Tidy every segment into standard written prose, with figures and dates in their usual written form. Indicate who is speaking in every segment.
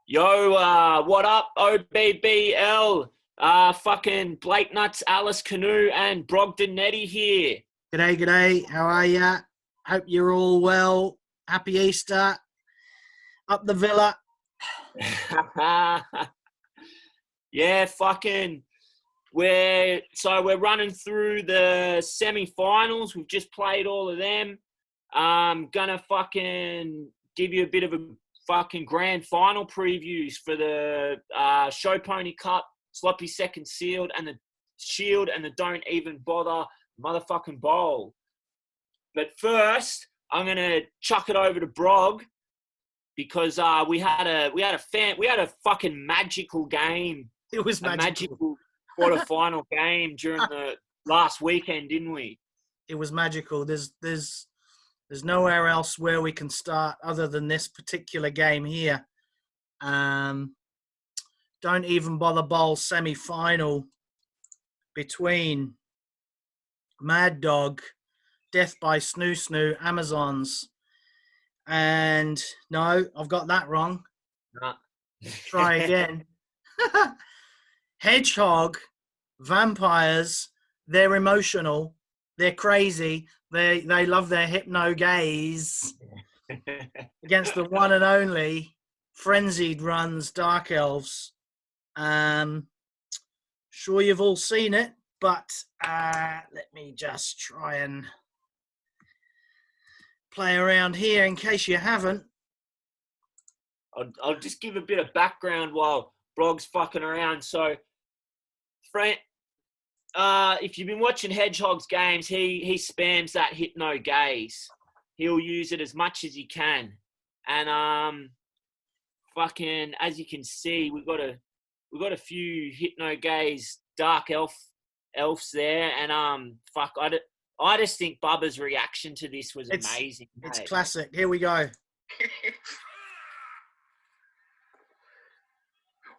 Speaker 1: Yo, what up, OBBL? Fucking Blake Nuts, Alice Canoe, and Brogdon Netty here.
Speaker 2: G'day. How are ya? Hope you're all well. Happy Easter. Up the villa.
Speaker 1: Yeah, fucking. We're running through the semi-finals. We've just played all of them. Gonna fucking give you a bit of a fucking grand final previews for the Show Pony Cup, Sloppy Second Shield, and the Shield, and the Don't Even Bother motherfucking bowl. But first, I'm gonna chuck it over to Brog because we had a fucking magical game.
Speaker 2: It was magical.
Speaker 1: A magical quarterfinal game during the last weekend, didn't we?
Speaker 2: It was magical. There's nowhere else where we can start other than this particular game here. Don't Even Bother Bowl semi-final between Mad Dog, Death by Snoo Snoo, Amazons. And no, I've got that wrong.
Speaker 1: Nah.
Speaker 2: Try again. Hedgehog, Vampires, they're emotional, they're crazy, they love their hypno gaze against the one and only Frenzied Runs Dark Elves. Sure you've all seen it, but let me just try and play around here in case you haven't.
Speaker 1: I'll just give a bit of background while Brog's fucking around. So, if you've been watching Hedgehog's games, he spams that hypno gaze. He'll use it as much as he can, and fucking as you can see, we've got a few hypno gaze dark elves there, and I just think Bubba's reaction to this was amazing.
Speaker 2: It's classic. Here we go.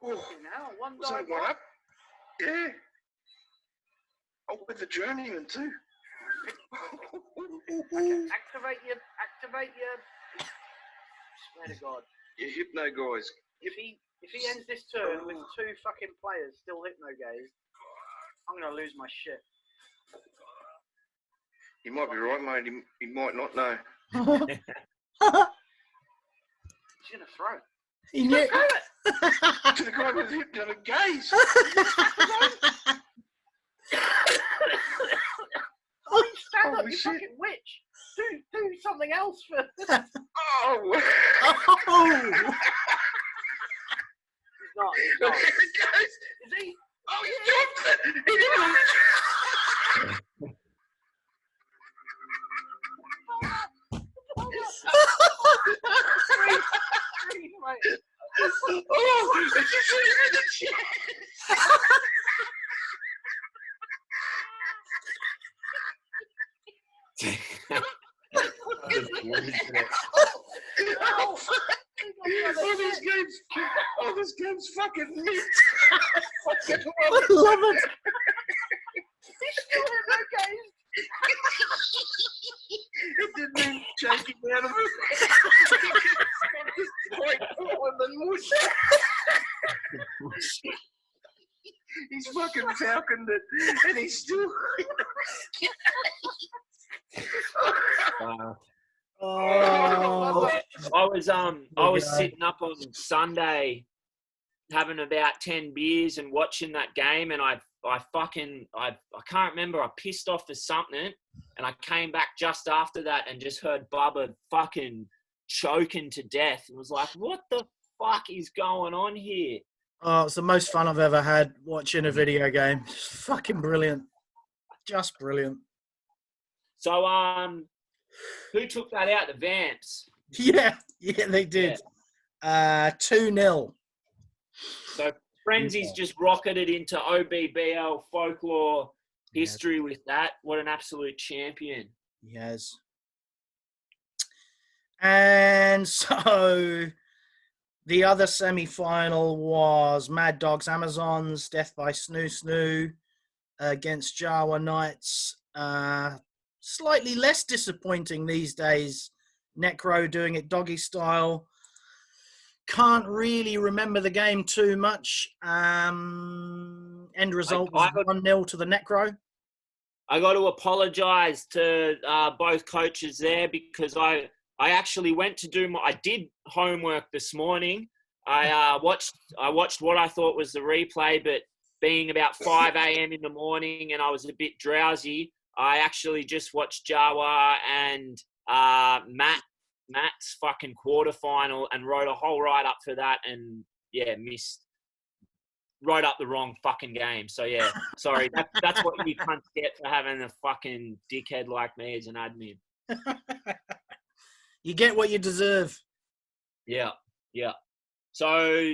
Speaker 3: Oh, was that one up? Yeah. Oh, with the journeyman too.
Speaker 4: Okay, activate your. Swear to God.
Speaker 3: Your hypno guys.
Speaker 4: If he ends this turn with two fucking players still hypno gaze, I'm gonna lose my shit.
Speaker 3: You might be right, mate. He might not know.
Speaker 4: He's gonna throw it.
Speaker 2: He knew.
Speaker 3: To the guy with the hypno gaze.
Speaker 4: Oh, you stand up,
Speaker 3: Holy
Speaker 4: you
Speaker 3: shit.
Speaker 4: fucking witch! Do something else for.
Speaker 3: Oh.
Speaker 2: Oh.
Speaker 4: He's not.
Speaker 3: Look at the gaze.
Speaker 4: Is he?
Speaker 3: Oh, he jumped it. He didn't.
Speaker 4: Freeze, mate.
Speaker 3: Oh, it's just in the chest. This game's fucking mint. Fucking
Speaker 2: I love it.
Speaker 4: He's still hypno gaze.
Speaker 3: It didn't even shake him out of it. Quite forward than mush. He's fucking falconed it, and he's still.
Speaker 2: Oh.
Speaker 1: I was sitting up on Sunday having about 10 beers and watching that game, and I can't remember, I pissed off for something, and I came back just after that and just heard Bubba fucking choking to death and was like, what the fuck is going on here?
Speaker 2: Oh, it's the most fun I've ever had watching a video game. It's fucking brilliant. Just brilliant.
Speaker 1: So, who took that out? The Vamps.
Speaker 2: Yeah, they did. 2-0.
Speaker 1: So Frenzy's just rocketed into OBBL folklore history with that. What an absolute champion.
Speaker 2: He has. And so the other semi-final was Mad Dogs Amazons, Death by Snoo Snoo against Jawa Knights. Slightly less disappointing these days Necro doing it doggy style. Can't really remember the game too much. End result was 1-0 to the Necro.
Speaker 1: I got to apologise to both coaches there because I actually went to do I did homework this morning. I watched what I thought was the replay, but being about 5 a.m. in the morning and I was a bit drowsy, I actually just watched Jawa and Matt's fucking quarterfinal and wrote a whole write-up for that and, yeah, wrote up the wrong fucking game. So, yeah, sorry. That's what you cunts get for having a fucking dickhead like me as an admin.
Speaker 2: You get what you deserve.
Speaker 1: Yeah. So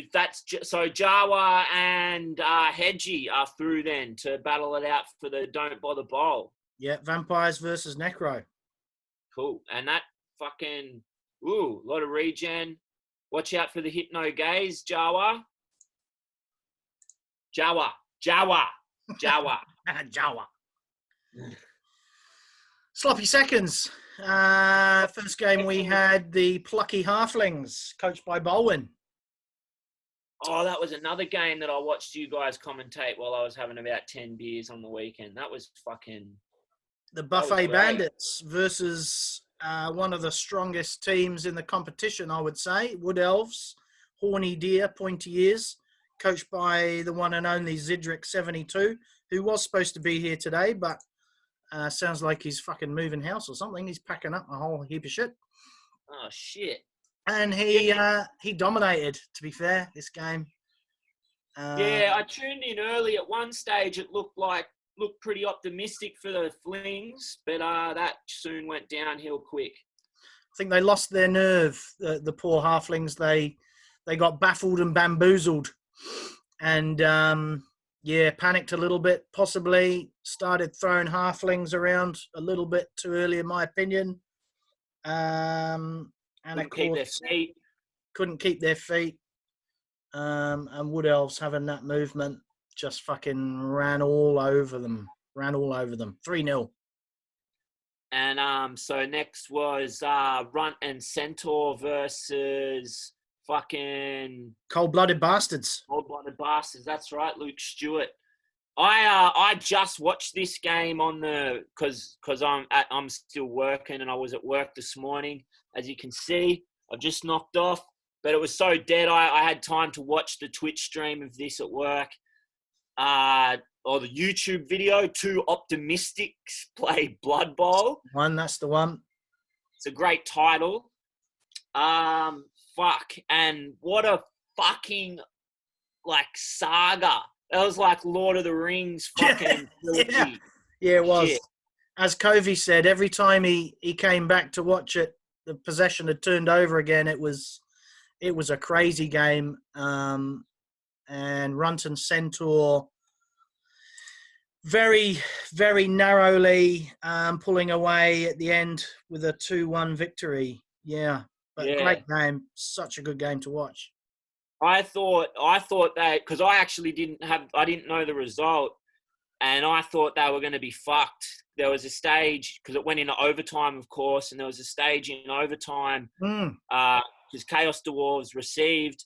Speaker 1: so Jawa and Hedgie are through then to battle it out for the Don't Bother Bowl.
Speaker 2: Yeah, Vampires versus Necro.
Speaker 1: Cool. And that fucking, a lot of regen. Watch out for the Hypno Gaze, Jawa. Jawa.
Speaker 2: Sloppy seconds. First game we had the Plucky Halflings, coached by Bolwin.
Speaker 1: Oh, that was another game that I watched you guys commentate while I was having about 10 beers on the weekend. That was fucking...
Speaker 2: The Buffet Bandits versus one of the strongest teams in the competition, I would say. Wood Elves, Horny Deer, Pointy Ears, coached by the one and only Zidric72, who was supposed to be here today, but sounds like he's fucking moving house or something. He's packing up a whole heap of shit.
Speaker 1: Oh, shit.
Speaker 2: And he dominated, to be fair, this game.
Speaker 1: Yeah, I tuned in early. At one stage, it looked pretty optimistic for the Flings, but that soon went downhill quick.
Speaker 2: I think they lost their nerve, the poor Halflings. They got baffled and bamboozled. And, panicked a little bit, possibly. Started throwing Halflings around a little bit too early, in my opinion. And of course, couldn't keep their feet. And Wood Elves having that movement just fucking ran all over them. 3-0.
Speaker 1: And so next was Runt and Centaur versus fucking
Speaker 2: Cold-Blooded Bastards.
Speaker 1: Cold-Blooded Bastards, that's right, Luke Stewart. I just watched this game on because I'm still working and I was at work this morning. As you can see, I've just knocked off, but it was so dead. I had time to watch the Twitch stream of this at work, or the YouTube video. 2 Optimistics play Blood Bowl.
Speaker 2: That's the one.
Speaker 1: It's a great title. And what a fucking saga. That was like Lord of the Rings fucking
Speaker 2: yeah, it was. Shit. As Covey said, every time he came back to watch it, the possession had turned over again. It was a crazy game. And Runt and Centaur very, very narrowly pulling away at the end with a 2-1 victory. Yeah. But great game. Such a good game to watch.
Speaker 1: I thought that, because I didn't know the result, and I thought they were going to be fucked. There was a stage, because it went into overtime, of course, and there was a stage in overtime because Chaos Dwarves received,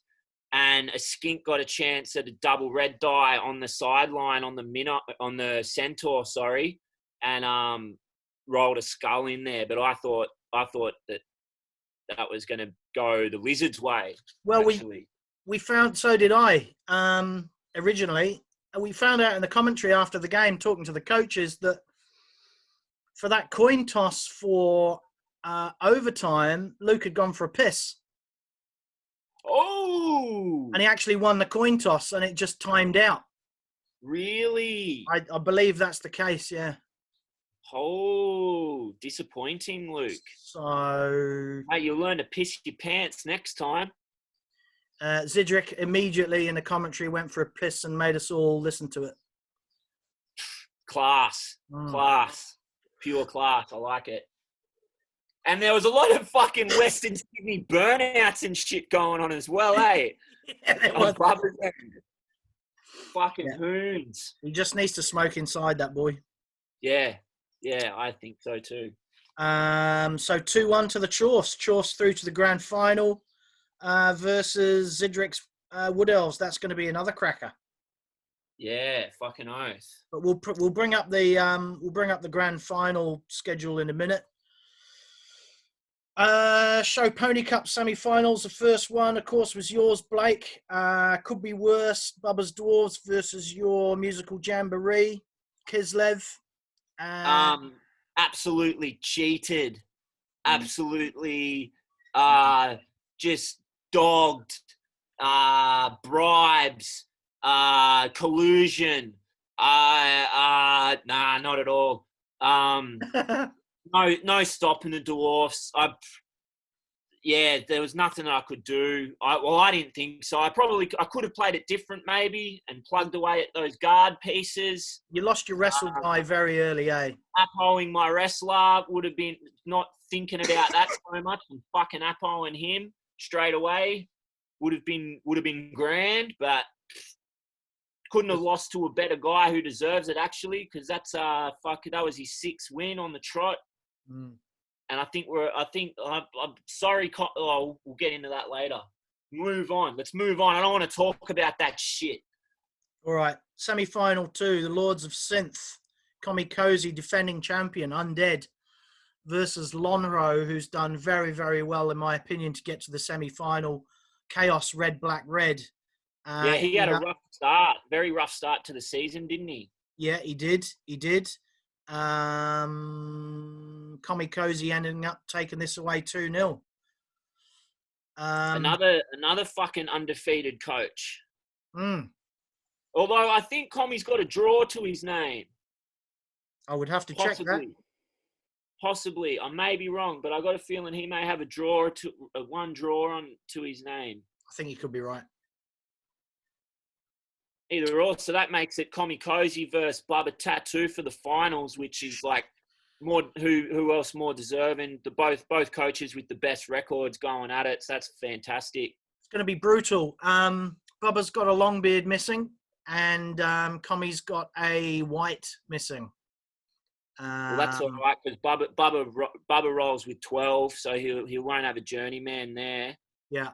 Speaker 1: and a skink got a chance at a double red die on the sideline on the Centaur, and rolled a skull in there. But I thought that was going to go the Lizards' way.
Speaker 2: Well, we found, so did I, originally. And we found out in the commentary after the game, talking to the coaches, that for that coin toss for overtime, Luke had gone for a piss.
Speaker 1: Oh!
Speaker 2: And he actually won the coin toss, and it just timed out.
Speaker 1: Really?
Speaker 2: I believe that's the case, yeah.
Speaker 1: Oh, disappointing, Luke.
Speaker 2: So...
Speaker 1: Hey, you'll learn to piss your pants next time.
Speaker 2: Zidric immediately in the commentary went for a piss and made us all listen to it.
Speaker 1: Class. Pure class. I like it. And there was a lot of fucking Western Sydney burnouts and shit going on as well, eh?
Speaker 2: Yeah,
Speaker 1: fucking hoons.
Speaker 2: He just needs to smoke inside, that boy.
Speaker 1: Yeah, I think so too.
Speaker 2: So 2-1 to the Chorse. Chorse through to the grand final versus Zidrix Wood Elves. That's going to be another cracker.
Speaker 1: Yeah, fucking oath.
Speaker 2: But we'll bring up the grand final schedule in a minute. Show Pony Cup semi-finals. The first one, of course, was yours, Blake. Could be worse. Bubba's Dwarves versus your musical jamboree, Kislev.
Speaker 1: Absolutely cheated. Absolutely, just dogged. Bribes. Collusion. Nah, not at all. No stopping the Dwarfs. There was nothing I could do. I didn't think so. I could have played it different maybe and plugged away at those guard pieces.
Speaker 2: You lost your wrestle guy very early, eh?
Speaker 1: Apoing my wrestler would have been not thinking about that so much and fucking apoing him straight away would have been grand, but couldn't have lost to a better guy who deserves it actually, because that was his 6th win on the trot. And I'm sorry. We'll get into that later. Move on. Let's move on. I don't want to talk about that shit.
Speaker 2: All right. Semi-final 2, the Lords of Synth, Komikozi, defending champion, Undead, versus Lonro, who's done very, very well, in my opinion, to get to the semi-final. Chaos, Red, Black, Red.
Speaker 1: He had a rough start. Very rough start to the season, didn't he?
Speaker 2: Yeah, he did. Komikozi ending up taking this away 2-0.
Speaker 1: Another fucking undefeated coach. Although I think Commie's got a draw to his name.
Speaker 2: I would have to check that.
Speaker 1: Possibly. I may be wrong, but I got a feeling he may have one draw on to his name.
Speaker 2: I think he could be right.
Speaker 1: Either or, so that makes it Komikozi versus Bubba Tattoo for the finals, which is like more who else more deserving? Both coaches with the best records going at it. So that's fantastic.
Speaker 2: It's going to be brutal. Bubba's got a long beard missing, and Commie's got a white missing.
Speaker 1: Well, that's all right because Bubba rolls with 12, so he won't have a journeyman there.
Speaker 2: Yeah.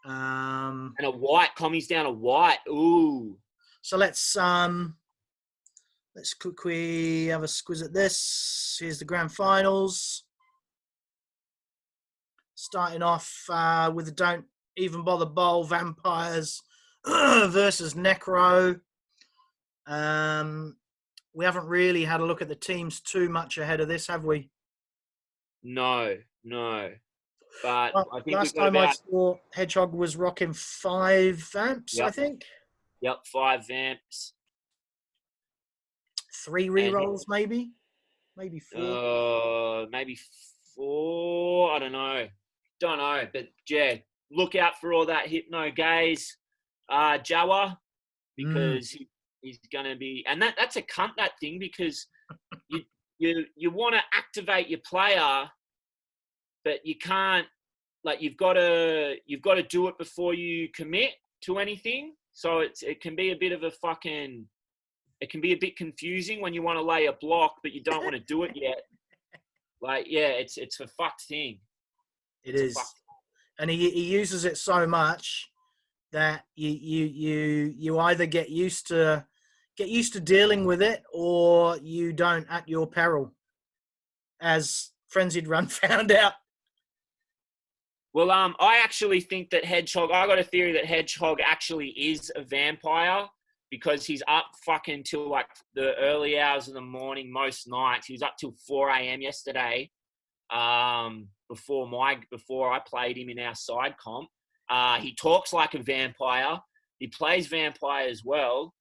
Speaker 1: And a white. Commie's down a white. Ooh.
Speaker 2: So let's quickly have a squiz at this. Here's the grand finals. Starting off with the Don't Even Bother Bowl, Vampires versus Necro. We haven't really had a look at the teams too much ahead of this, have we?
Speaker 1: No. But I think
Speaker 2: last time I saw Hedgehog was rocking 5 vamps, I think.
Speaker 1: Yep, 5 vamps.
Speaker 2: 3 rerolls, maybe 4.
Speaker 1: Maybe 4. I don't know. But yeah, look out for all that Hypno Gaze Jawa, because he's gonna be, and that's a cunt, that thing, because you want to activate your player, but you can't. Like you've got to do it before you commit to anything. So it can be a bit confusing when you want to lay a block, but you don't want to do it yet. Like, yeah, it's a fucked thing.
Speaker 2: It is, and he uses it so much that you either get used to dealing with it, or you don't at your peril, as Frenzied Run found out.
Speaker 1: Well, I actually think that Hedgehog, I got a theory that Hedgehog actually is a vampire, because he's up fucking till like the early hours of the morning most nights. He was up till 4 a.m. yesterday, before I played him in our side comp. He talks like a vampire. He plays vampire as well.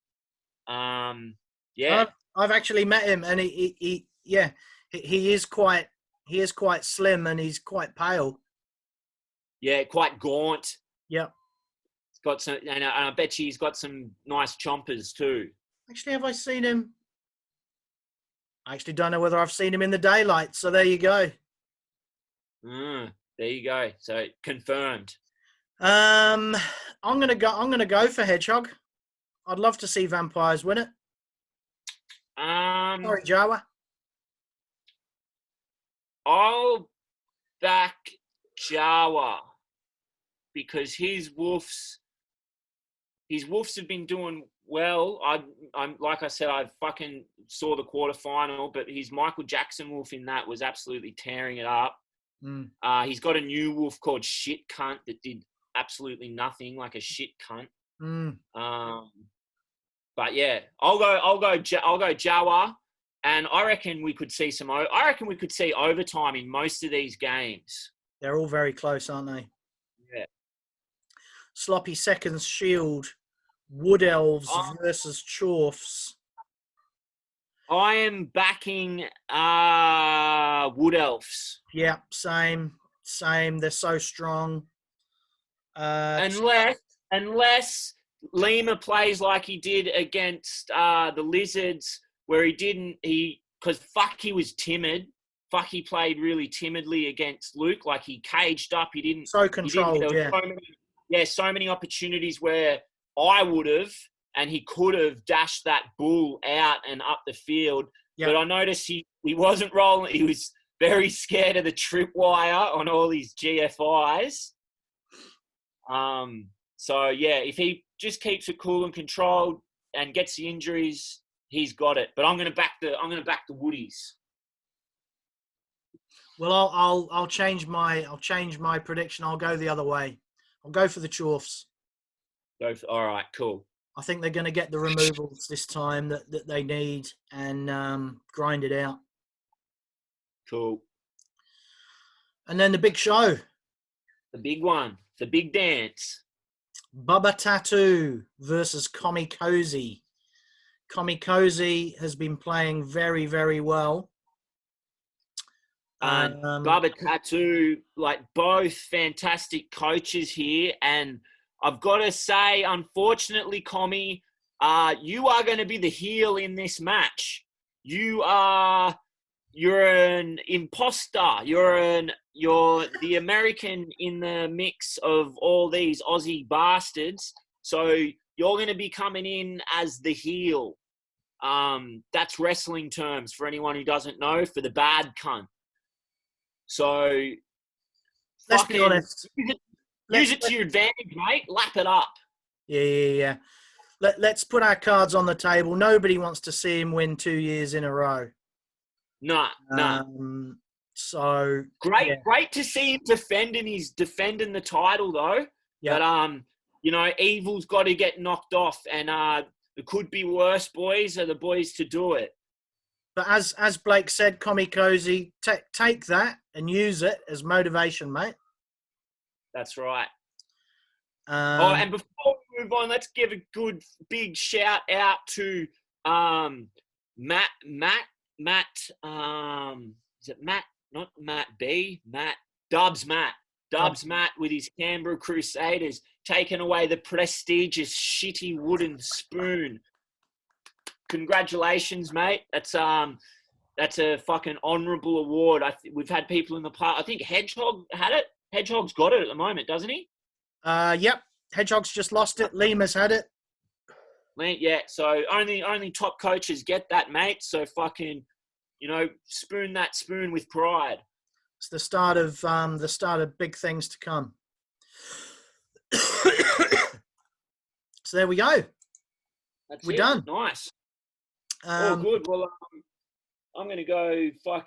Speaker 1: Yeah.
Speaker 2: I've actually met him, and he is quite slim, and he's quite pale.
Speaker 1: Yeah, quite gaunt.
Speaker 2: Yep.
Speaker 1: He's got some, and I bet you he's got some nice chompers too.
Speaker 2: Actually, have I seen him? I actually don't know whether I've seen him in the daylight. So there you go.
Speaker 1: There you go. So confirmed.
Speaker 2: I'm gonna go for Hedgehog. I'd love to see Vampires win it. Sorry, Jawa.
Speaker 1: I'll back Jawa because his Wolves have been doing well. I'm like I said, I fucking saw the quarterfinal, but his Michael Jackson Wolf in that was absolutely tearing it up.
Speaker 2: Mm.
Speaker 1: He's got a new Wolf called Shit Cunt that did absolutely nothing, like a shit cunt.
Speaker 2: Mm.
Speaker 1: But yeah, I'll go Jawa, and I reckon we could see overtime in most of these games.
Speaker 2: They're all very close, aren't they?
Speaker 1: Yeah.
Speaker 2: Sloppy Seconds Shield, Wood Elves
Speaker 1: Oh.
Speaker 2: versus Chorfs.
Speaker 1: I am backing Wood Elves.
Speaker 2: Yeah, same. They're so strong.
Speaker 1: Unless Lima plays like he did against the Lizards, where because he was timid. He played really timidly against Luke. Like he caged up. He didn't.
Speaker 2: So controlled,
Speaker 1: there were so many opportunities where I would have, and he could have dashed that bull out and up the field.
Speaker 2: Yep.
Speaker 1: But I noticed he wasn't rolling. He was very scared of the tripwire on all these GFIs. So yeah, if he just keeps it cool and controlled and gets the injuries, he's got it. But I'm gonna back the Woodies.
Speaker 2: Well, I'll change my prediction. I'll go the other way. I'll go for the Chorfs.
Speaker 1: All right, cool.
Speaker 2: I think they're going to get the removals this time that they need and grind it out.
Speaker 1: Cool.
Speaker 2: And then the big show.
Speaker 1: The big one. The big dance.
Speaker 2: Bubba Tattoo versus Commie Cozy. Commie Cozy has been playing very, very well.
Speaker 1: Bubba Tattoo, like both fantastic coaches here. And I've got to say, unfortunately, Commie, you are going to be the heel in this match. You're an imposter. You're the American in the mix of all these Aussie bastards. So you're going to be coming in as the heel. That's wrestling terms for anyone who doesn't know, for the bad cunt. So
Speaker 2: let's be honest.
Speaker 1: Use it to your advantage, mate. Lap it up.
Speaker 2: Yeah. Let's put our cards on the table. Nobody wants to see him win 2 years in a row.
Speaker 1: No.
Speaker 2: So
Speaker 1: great to see him defending. He's defending the title though.
Speaker 2: Yeah.
Speaker 1: But Evil's got to get knocked off, and it could be worse. Boys are the boys to do it.
Speaker 2: But as Blake said, Commie Cozy, take that and use it as motivation, mate.
Speaker 1: That's right. And before we move on, let's give a good big shout out to Matt. Is it Matt? Not Matt B. Matt Dubs. Matt with his Canberra Crusaders taking away the prestigious shitty wooden spoon. Congratulations, mate. That's a fucking honourable award. We've had people in the past. I think Hedgehog had it. Hedgehog's got it at the moment, doesn't he?
Speaker 2: Yep. Hedgehog's just lost it. Lima's had it.
Speaker 1: Yeah. So only top coaches get that, mate. So fucking, spoon that spoon with pride.
Speaker 2: It's the start of big things to come. So there we go. We're done.
Speaker 1: Nice. Oh, good. Well, I'm gonna go. I've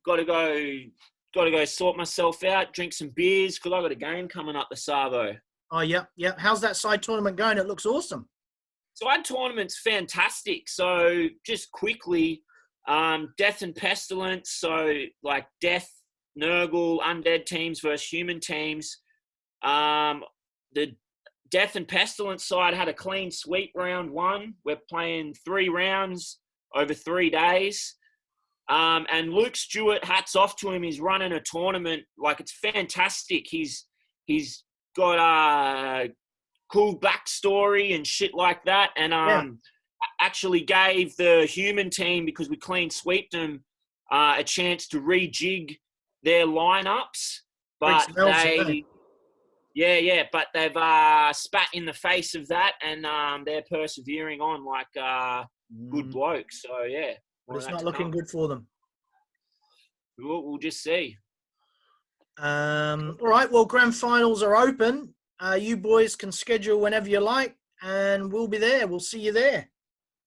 Speaker 1: got to go sort myself out, drink some beers because I got a game coming up the Savo.
Speaker 2: Oh, yeah. How's that side tournament going? It looks awesome.
Speaker 1: Side tournament's fantastic. So just quickly, Death and Pestilence. So like Death, Nurgle, Undead teams versus human teams. The Death and Pestilence side had a clean sweep round one. We're playing 3 rounds over 3 days. And Luke Stewart, hats off to him. He's running a tournament. Like, it's fantastic. He's got a cool backstory and shit like that. And actually gave the human team, because we clean sweeped them, a chance to rejig their lineups. But but they've spat in the face of that, and they're persevering on like good blokes. So yeah.
Speaker 2: But it's not looking good for them.
Speaker 1: We'll just see.
Speaker 2: All right. Well, grand finals are open. You boys can schedule whenever you like, and we'll be there. We'll see you there.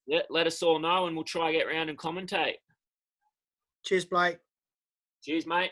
Speaker 1: Yeah, let us all know, and we'll try to get round and commentate.
Speaker 2: Cheers, Blake.
Speaker 1: Cheers, mate.